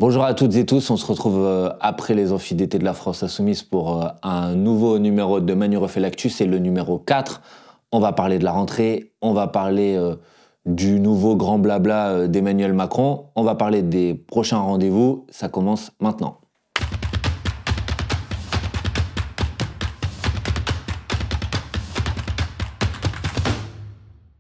Bonjour à toutes et tous, on se retrouve après les amphis d'été de la France Insoumise pour un nouveau numéro de Manu refait l'actu, c'est le numéro 4. On va parler de la rentrée, on va parler du nouveau grand blabla d'Emmanuel Macron, on va parler des prochains rendez-vous, ça commence maintenant.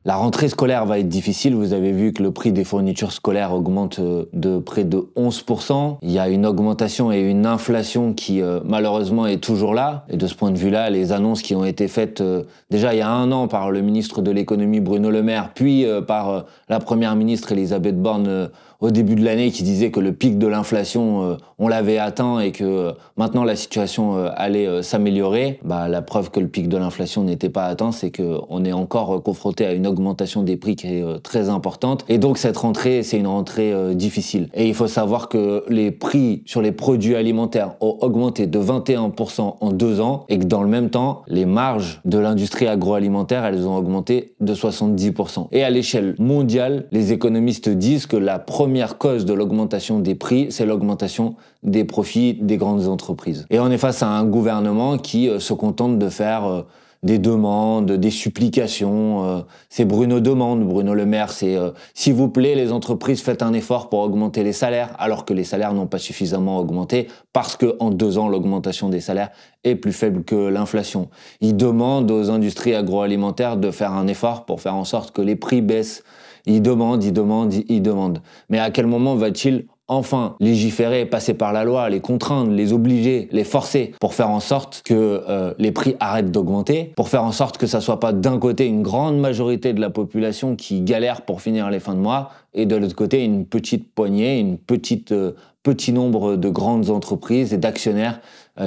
La rentrée scolaire va être difficile, vous avez vu que le prix des fournitures scolaires augmente de près de 11%. Il y a une augmentation et une inflation qui malheureusement est toujours là. Et de ce point de vue-là, les annonces qui ont été faites déjà il y a un an par le ministre de l'économie Bruno Le Maire, puis par la première ministre Elisabeth Borne au début de l'année qui disait que le pic de l'inflation, on l'avait atteint et que maintenant la situation allait s'améliorer. La preuve que le pic de l'inflation n'était pas atteint, c'est qu'on est encore confronté à une augmentation des prix qui est très importante. Et donc cette rentrée, c'est une rentrée difficile. Et il faut savoir que les prix sur les produits alimentaires ont augmenté de 21% en 2 ans et que dans le même temps, les marges de l'industrie agroalimentaire, elles ont augmenté de 70%. Et à l'échelle mondiale, les économistes disent que la première cause de l'augmentation des prix, c'est l'augmentation des profits des grandes entreprises. Et on est face à un gouvernement qui se contente de faire des demandes, des supplications. C'est Bruno demande, Bruno Le Maire, c'est s'il vous plaît, les entreprises, faites un effort pour augmenter les salaires, alors que les salaires n'ont pas suffisamment augmenté, parce qu'en 2 ans, l'augmentation des salaires est plus faible que l'inflation. Il demande aux industries agroalimentaires de faire un effort pour faire en sorte que les prix baissent. Il demande. Mais à quel moment va-t-il enfin légiférer, passer par la loi, les contraindre, les obliger, les forcer pour faire en sorte que les prix arrêtent d'augmenter, pour faire en sorte que ça soit pas d'un côté une grande majorité de la population qui galère pour finir les fins de mois et de l'autre côté une petite poignée, petit nombre de grandes entreprises et d'actionnaires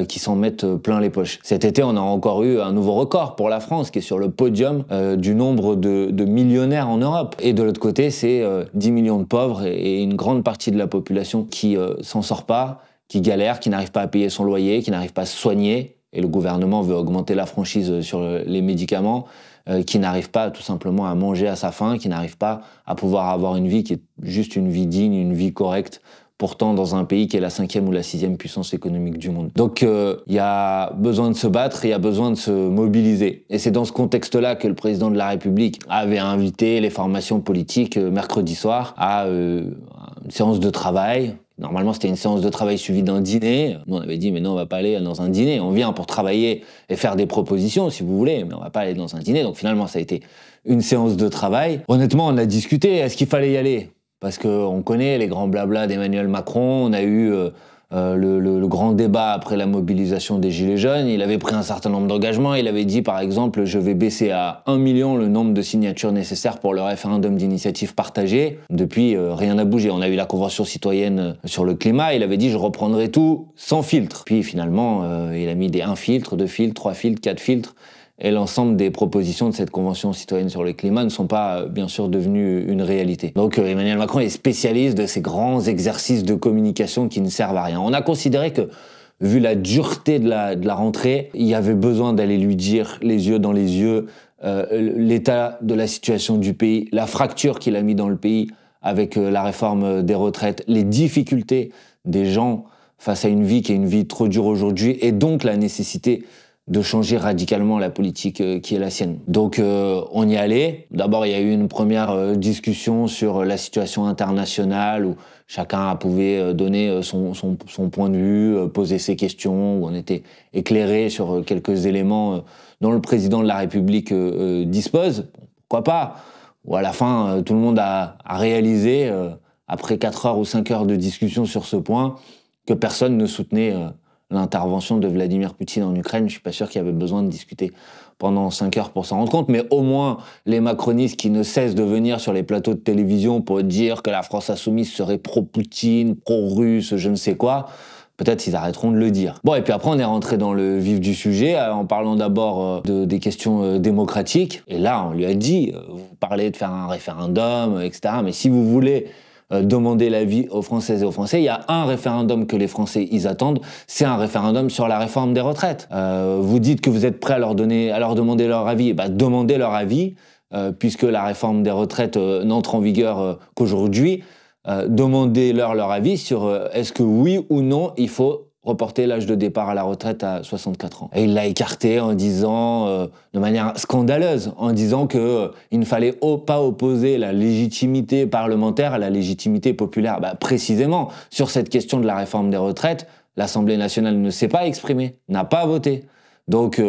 qui s'en mettent plein les poches. Cet été, on a encore eu un nouveau record pour la France qui est sur le podium du nombre de millionnaires en Europe. Et de l'autre côté, c'est 10 millions de pauvres et une grande partie de la population qui s'en sort pas, qui galère, qui n'arrive pas à payer son loyer, qui n'arrive pas à se soigner. Et le gouvernement veut augmenter la franchise sur les médicaments, qui n'arrive pas tout simplement à manger à sa faim, qui n'arrive pas à pouvoir avoir une vie qui est juste une vie digne, une vie correcte, pourtant dans un pays qui est la 5e ou la 6e puissance économique du monde. Donc il y a besoin de se battre, il y a besoin de se mobiliser. Et c'est dans ce contexte-là que le président de la République avait invité les formations politiques mercredi soir à une séance de travail. Normalement, c'était une séance de travail suivie d'un dîner. Nous, on avait dit, mais non, on va pas aller dans un dîner. On vient pour travailler et faire des propositions, si vous voulez, mais on va pas aller dans un dîner. Donc finalement, ça a été une séance de travail. Honnêtement, on a discuté. Est-ce qu'il fallait y aller ? Parce qu'on connaît les grands blablas d'Emmanuel Macron, on a eu le grand débat après la mobilisation des Gilets jaunes, il avait pris un certain nombre d'engagements, il avait dit par exemple « je vais baisser à 1 million le nombre de signatures nécessaires pour le référendum d'initiative partagée ». Depuis, rien n'a bougé. On a eu la Convention citoyenne sur le climat, il avait dit « je reprendrai tout sans filtre ». Puis finalement, il a mis des 1 filtre, 2 filtres, 3 filtres, 4 filtres. Et l'ensemble des propositions de cette Convention citoyenne sur le climat ne sont pas, bien sûr, devenues une réalité. Donc Emmanuel Macron est spécialiste de ces grands exercices de communication qui ne servent à rien. On a considéré que, vu la dureté de la rentrée, il y avait besoin d'aller lui dire, les yeux dans les yeux, l'état de la situation du pays, la fracture qu'il a mis dans le pays avec la réforme des retraites, les difficultés des gens face à une vie qui est une vie trop dure aujourd'hui, et donc la nécessité de changer radicalement la politique qui est la sienne. Donc on y allait. D'abord, il y a eu une première discussion sur la situation internationale où chacun pouvait donner son point de vue, poser ses questions, où on était éclairé sur quelques éléments dont le président de la République dispose. Pourquoi pas ? Ou à la fin, tout le monde a réalisé, après 4 heures ou 5 heures de discussion sur ce point, que personne ne soutenait l'intervention de Vladimir Poutine en Ukraine. Je suis pas sûr qu'il y avait besoin de discuter pendant 5 heures pour s'en rendre compte, mais au moins les macronistes qui ne cessent de venir sur les plateaux de télévision pour dire que la France insoumise serait pro-Poutine, pro-russe, je ne sais quoi, peut-être ils arrêteront de le dire. Bon, et puis après on est rentré dans le vif du sujet en parlant d'abord des questions démocratiques, et là on lui a dit, vous parlez de faire un référendum, etc., mais si vous voulez demander l'avis aux Françaises et aux Français. Il y a un référendum que les Français ils attendent, c'est un référendum sur la réforme des retraites. Vous dites que vous êtes prêts à leur demander leur avis, demandez leur avis, puisque la réforme des retraites n'entre en vigueur qu'aujourd'hui. demandez-leur leur avis sur est-ce que oui ou non il faut reporter l'âge de départ à la retraite à 64 ans. Et il l'a écarté en disant, de manière scandaleuse, en disant il ne fallait pas opposer la légitimité parlementaire à la légitimité populaire. Bah, précisément, sur cette question de la réforme des retraites, l'Assemblée nationale ne s'est pas exprimée, n'a pas voté. Donc,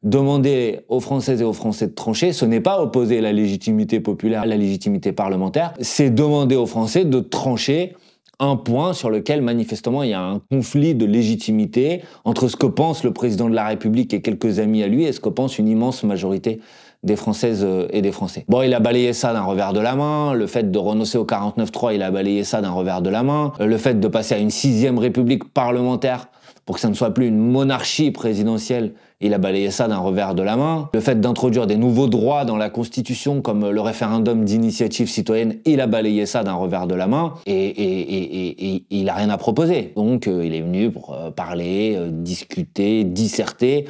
demander aux Françaises et aux Français de trancher, ce n'est pas opposer la légitimité populaire à la légitimité parlementaire, c'est demander aux Français de trancher un point sur lequel, manifestement, il y a un conflit de légitimité entre ce que pense le président de la République et quelques amis à lui et ce que pense une immense majorité des Françaises et des Français. Bon, il a balayé ça d'un revers de la main. Le fait de renoncer au 49.3, il a balayé ça d'un revers de la main. Le fait de passer à une 6e république parlementaire pour que ça ne soit plus une monarchie présidentielle, il a balayé ça d'un revers de la main. Le fait d'introduire des nouveaux droits dans la Constitution, comme le référendum d'initiative citoyenne, il a balayé ça d'un revers de la main. Et il n'a rien à proposer. Donc, il est venu pour parler, discuter, disserter,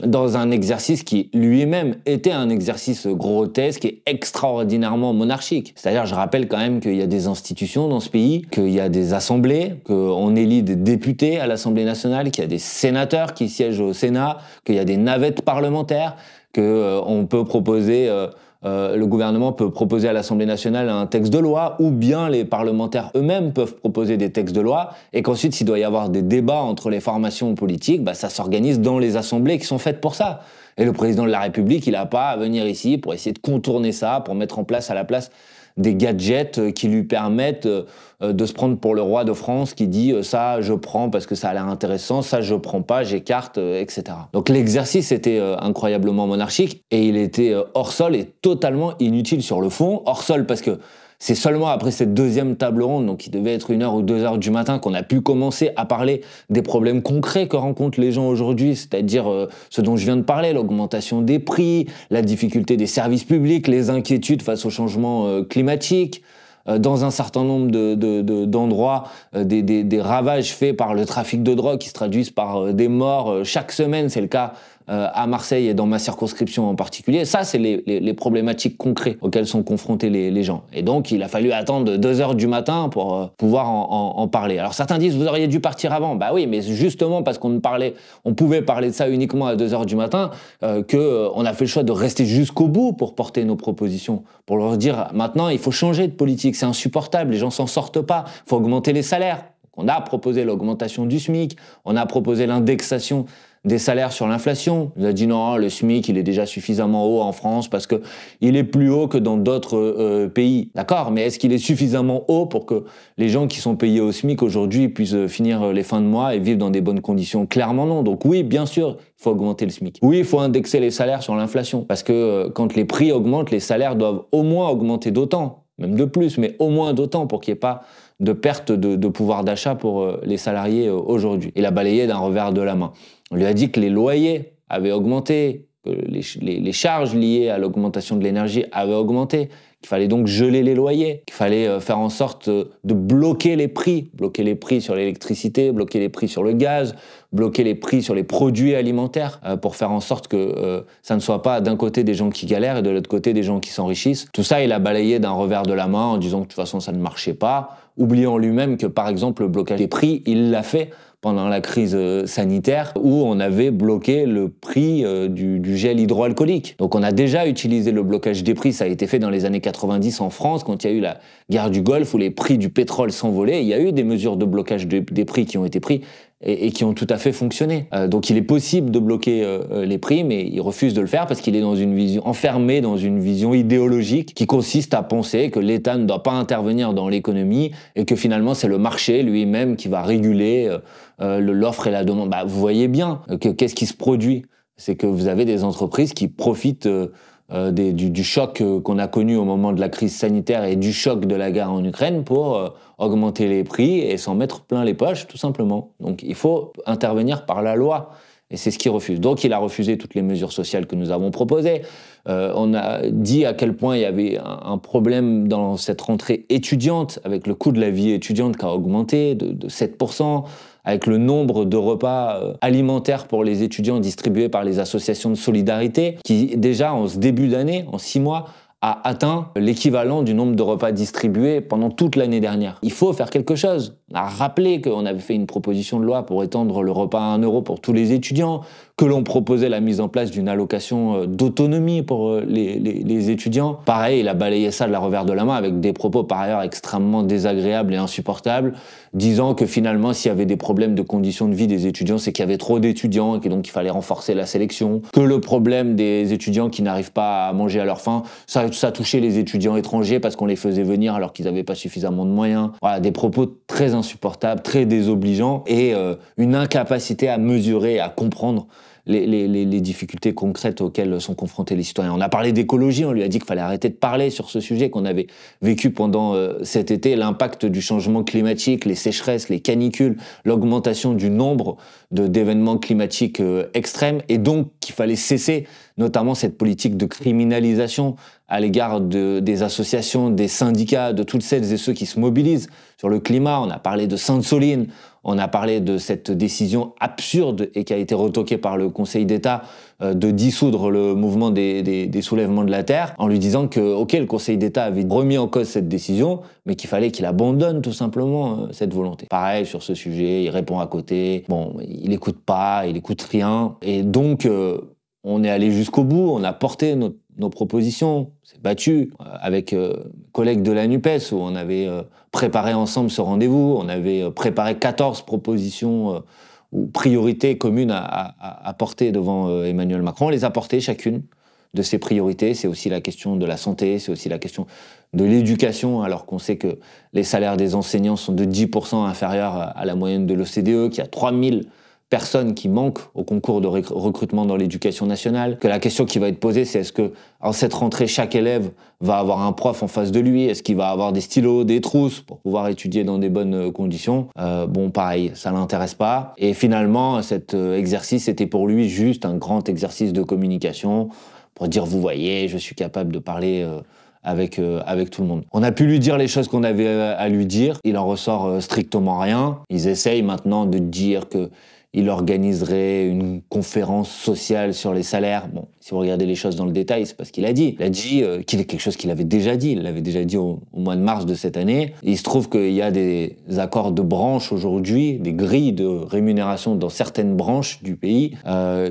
dans un exercice qui lui-même était un exercice grotesque et extraordinairement monarchique. C'est-à-dire, je rappelle quand même qu'il y a des institutions dans ce pays, qu'il y a des assemblées, qu'on élit des députés à l'Assemblée nationale, qu'il y a des sénateurs qui siègent au Sénat, qu'il y a des navettes parlementaires, qu'on peut proposer... le gouvernement peut proposer à l'Assemblée nationale un texte de loi, ou bien les parlementaires eux-mêmes peuvent proposer des textes de loi, et qu'ensuite, s'il doit y avoir des débats entre les formations politiques, bah, ça s'organise dans les assemblées qui sont faites pour ça. Et le président de la République, il n'a pas à venir ici pour essayer de contourner ça, pour mettre en place à la place des gadgets qui lui permettent de se prendre pour le roi de France qui dit ça je prends parce que ça a l'air intéressant, ça je prends pas, j'écarte, etc. Donc l'exercice était incroyablement monarchique et il était hors sol et totalement inutile sur le fond. Hors sol parce que c'est seulement après cette deuxième table ronde, donc qui devait être 1h ou 2h du matin, qu'on a pu commencer à parler des problèmes concrets que rencontrent les gens aujourd'hui, c'est-à-dire ce dont je viens de parler, l'augmentation des prix, la difficulté des services publics, les inquiétudes face au changement climatique, dans un certain nombre d'endroits, des ravages faits par le trafic de drogue qui se traduisent par des morts chaque semaine, c'est le cas à Marseille et dans ma circonscription en particulier. Ça, c'est les problématiques concrètes auxquelles sont confrontés les gens. Et donc, il a fallu attendre 2h du matin pour pouvoir en parler. Alors certains disent, vous auriez dû partir avant. Bah oui, mais justement parce on pouvait parler de ça uniquement à 2h du matin, qu'on a fait le choix de rester jusqu'au bout pour porter nos propositions, pour leur dire, maintenant, il faut changer de politique, c'est insupportable, les gens s'en sortent pas, il faut augmenter les salaires. On a proposé l'augmentation du SMIC, on a proposé l'indexation des salaires sur l'inflation. On a dit non, le SMIC, il est déjà suffisamment haut en France parce que il est plus haut que dans d'autres pays. D'accord, mais est-ce qu'il est suffisamment haut pour que les gens qui sont payés au SMIC aujourd'hui puissent finir les fins de mois et vivre dans des bonnes conditions? Clairement non. Donc oui, bien sûr, il faut augmenter le SMIC. Oui, il faut indexer les salaires sur l'inflation parce que quand les prix augmentent, les salaires doivent au moins augmenter d'autant, même de plus, mais au moins d'autant pour qu'il n'y ait pas de perte de pouvoir d'achat pour les salariés aujourd'hui. Il a balayé d'un revers de la main. On lui a dit que les loyers avaient augmenté, que les charges liées à l'augmentation de l'énergie avaient augmenté, qu'il fallait donc geler les loyers, qu'il fallait faire en sorte de bloquer les prix sur l'électricité, bloquer les prix sur le gaz, bloquer les prix sur les produits alimentaires pour faire en sorte que ça ne soit pas d'un côté des gens qui galèrent et de l'autre côté des gens qui s'enrichissent. Tout ça, il a balayé d'un revers de la main en disant que de toute façon ça ne marchait pas, oubliant lui-même que par exemple le blocage des prix, il l'a fait pendant la crise sanitaire où on avait bloqué le prix du gel hydroalcoolique. Donc on a déjà utilisé le blocage des prix, ça a été fait dans les années 90 en France quand il y a eu la guerre du Golfe où les prix du pétrole s'envolaient. Il y a eu des mesures de blocage des prix qui ont été prises et qui ont tout à fait fonctionné. Donc il est possible de bloquer les prix, mais il refuse de le faire parce qu'il est dans une vision enfermé dans une vision idéologique qui consiste à penser que l'État ne doit pas intervenir dans l'économie et que finalement c'est le marché lui-même qui va réguler l'offre et la demande. Bah, vous voyez bien qu'est-ce qui se produit, c'est que vous avez des entreprises qui profitent du choc qu'on a connu au moment de la crise sanitaire et du choc de la guerre en Ukraine pour augmenter les prix et s'en mettre plein les poches, tout simplement. Donc il faut intervenir par la loi. Et c'est ce qu'il refuse. Donc il a refusé toutes les mesures sociales que nous avons proposées. On a dit à quel point il y avait un problème dans cette rentrée étudiante, avec le coût de la vie étudiante qui a augmenté de 7%, avec le nombre de repas alimentaires pour les étudiants distribués par les associations de solidarité, qui déjà en ce début d'année, en 6 mois, a atteint l'équivalent du nombre de repas distribués pendant toute l'année dernière. Il faut faire quelque chose. On a rappelé qu'on avait fait une proposition de loi pour étendre le repas à 1 euro pour tous les étudiants, que l'on proposait la mise en place d'une allocation d'autonomie pour les étudiants. Pareil, il a balayé ça de la revers de la main avec des propos par ailleurs extrêmement désagréables et insupportables, disant que finalement, s'il y avait des problèmes de conditions de vie des étudiants, c'est qu'il y avait trop d'étudiants et que donc il fallait renforcer la sélection, que le problème des étudiants qui n'arrivent pas à manger à leur faim, ça touchait les étudiants étrangers parce qu'on les faisait venir alors qu'ils n'avaient pas suffisamment de moyens. Voilà, des propos très insupportables, très désobligeants et une incapacité à mesurer, à comprendre les difficultés concrètes auxquelles sont confrontés les citoyens. On a parlé d'écologie, on lui a dit qu'il fallait arrêter de parler sur ce sujet qu'on avait vécu pendant cet été, l'impact du changement climatique, les sécheresses, les canicules, l'augmentation du nombre d'événements climatiques extrêmes, et donc qu'il fallait cesser notamment cette politique de criminalisation à l'égard des associations, des syndicats, de toutes celles et ceux qui se mobilisent sur le climat. On a parlé de Sainte-Soline, on a parlé de cette décision absurde et qui a été retoquée par le Conseil d'État de dissoudre le mouvement des soulèvements de la Terre, en lui disant que, ok, le Conseil d'État avait remis en cause cette décision, mais qu'il fallait qu'il abandonne tout simplement cette volonté. Pareil sur ce sujet, il répond à côté, bon, il écoute pas, il écoute rien, et donc on est allé jusqu'au bout, on a porté nos propositions, on s'est battu avec collègues de la NUPES où on avait préparé ensemble ce rendez-vous, on avait préparé 14 propositions ou priorités communes à porter devant Emmanuel Macron. On les a portées chacune de ces priorités. C'est aussi la question de la santé, c'est aussi la question de l'éducation, alors qu'on sait que les salaires des enseignants sont de 10% inférieurs à la moyenne de l'OCDE, qu'il y a 3000 personnes qui manquent au concours de recrutement dans l'éducation nationale, que la question qui va être posée, c'est est-ce que en cette rentrée, chaque élève va avoir un prof en face de lui, est-ce qu'il va avoir des stylos, des trousses pour pouvoir étudier dans des bonnes conditions. Bon, pareil, ça l'intéresse pas. Et finalement, cet exercice était pour lui juste un grand exercice de communication pour dire, vous voyez, je suis capable de parler avec tout le monde. On a pu lui dire les choses qu'on avait à lui dire, il en ressort strictement rien. Ils essayent maintenant de dire que il organiserait une conférence sociale sur les salaires. Bon, si vous regardez les choses dans le détail, c'est pas ce qu'il a dit. Il a dit qu'il est quelque chose qu'il avait déjà dit. Il l'avait déjà dit au mois de mars de cette année. Et il se trouve qu'il y a des accords de branche aujourd'hui, des grilles de rémunération dans certaines branches du pays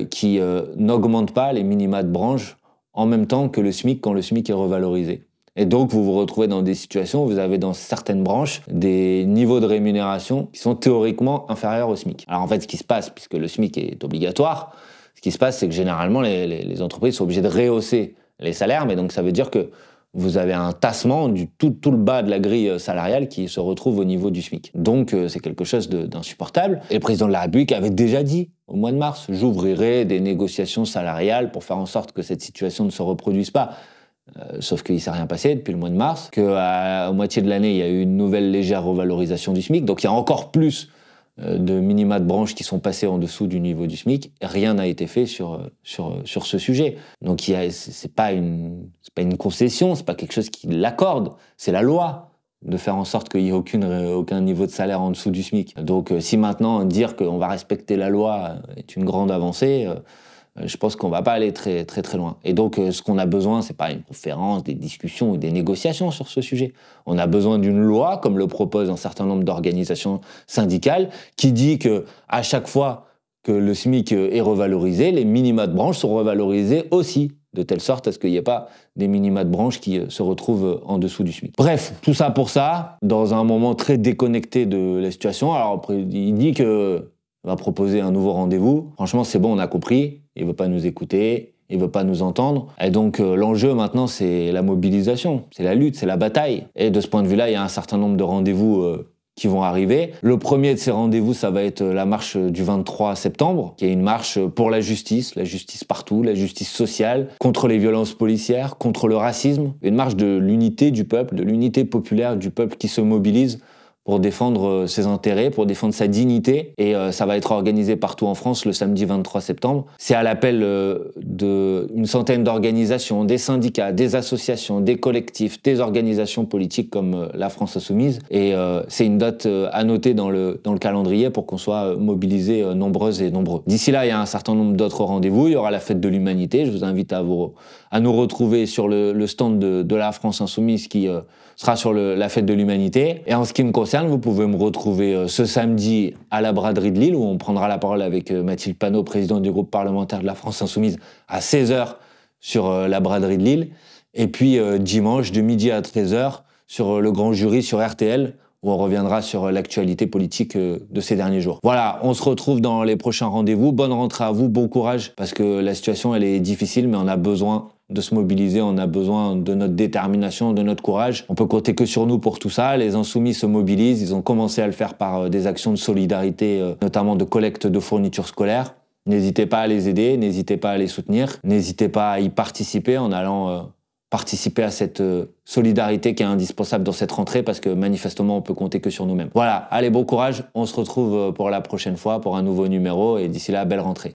qui n'augmentent pas les minima de branche en même temps que le SMIC quand le SMIC est revalorisé. Et donc, vous vous retrouvez dans des situations où vous avez dans certaines branches des niveaux de rémunération qui sont théoriquement inférieurs au SMIC. Alors en fait, ce qui se passe, puisque le SMIC est obligatoire, ce qui se passe, c'est que généralement, les entreprises sont obligées de rehausser les salaires, mais donc ça veut dire que vous avez un tassement du tout le bas de la grille salariale qui se retrouve au niveau du SMIC. Donc c'est quelque chose d'insupportable. Et le président de la République avait déjà dit au mois de mars, j'ouvrirai des négociations salariales pour faire en sorte que cette situation ne se reproduise pas. Sauf qu'il ne s'est rien passé depuis le mois de mars, qu'à moitié de l'année, il y a eu une nouvelle légère revalorisation du SMIC, donc il y a encore plus de minima de branches qui sont passés en dessous du niveau du SMIC, et rien n'a été fait sur ce sujet. Donc c'est pas une concession, c'est pas quelque chose qui l'accorde, c'est la loi de faire en sorte qu'il n'y ait aucun niveau de salaire en dessous du SMIC. Donc si maintenant dire qu'on va respecter la loi est une grande avancée, je pense qu'on va pas aller très loin. Et donc, ce qu'on a besoin, c'est pas une conférence, des discussions ou des négociations sur ce sujet. On a besoin d'une loi, comme le proposent un certain nombre d'organisations syndicales, qui dit que à chaque fois que le SMIC est revalorisé, les minima de branche sont revalorisés aussi, de telle sorte à ce qu'il n'y ait pas des minima de branche qui se retrouvent en dessous du SMIC. Bref, tout ça pour ça, dans un moment très déconnecté de la situation. Alors après, il dit que va proposer un nouveau rendez-vous. Franchement, c'est bon, on a compris. Il veut pas nous écouter, il veut pas nous entendre. Et donc, l'enjeu maintenant, c'est la mobilisation, c'est la lutte, c'est la bataille. Et de ce point de vue-là, il y a un certain nombre de rendez-vous qui vont arriver. Le premier de ces rendez-vous, ça va être la marche du 23 septembre, qui est une marche pour la justice partout, la justice sociale, contre les violences policières, contre le racisme. Une marche de l'unité du peuple, de l'unité populaire du peuple qui se mobilise pour défendre ses intérêts, pour défendre sa dignité. Et ça va être organisé partout en France le samedi 23 septembre. C'est à l'appel d'une centaine d'organisations, des syndicats, des associations, des collectifs, des organisations politiques comme la France Insoumise. Et c'est une date à noter dans le calendrier pour qu'on soit mobilisés nombreuses et nombreux. D'ici là, il y a un certain nombre d'autres rendez-vous. Il y aura la fête de l'humanité. Je vous invite à nous retrouver sur le stand de la France Insoumise qui sera sur la fête de l'humanité. Et en ce qui me concerne, vous pouvez me retrouver ce samedi à la braderie de Lille où on prendra la parole avec Mathilde Panot, présidente du groupe parlementaire de la France Insoumise, à 16h sur la braderie de Lille. Et puis dimanche de midi à 13h sur le grand jury sur RTL où on reviendra sur l'actualité politique de ces derniers jours. Voilà, on se retrouve dans les prochains rendez-vous. Bonne rentrée à vous, bon courage, parce que la situation, elle est difficile, mais on a besoin de se mobiliser, on a besoin de notre détermination, de notre courage. On peut compter que sur nous pour tout ça. Les Insoumis se mobilisent, ils ont commencé à le faire par des actions de solidarité, notamment de collecte de fournitures scolaires. N'hésitez pas à les aider, n'hésitez pas à les soutenir, n'hésitez pas à y participer en allant participer à cette solidarité qui est indispensable dans cette rentrée parce que manifestement on peut compter que sur nous-mêmes. Voilà, allez, bon courage, on se retrouve pour la prochaine fois pour un nouveau numéro et d'ici là, belle rentrée.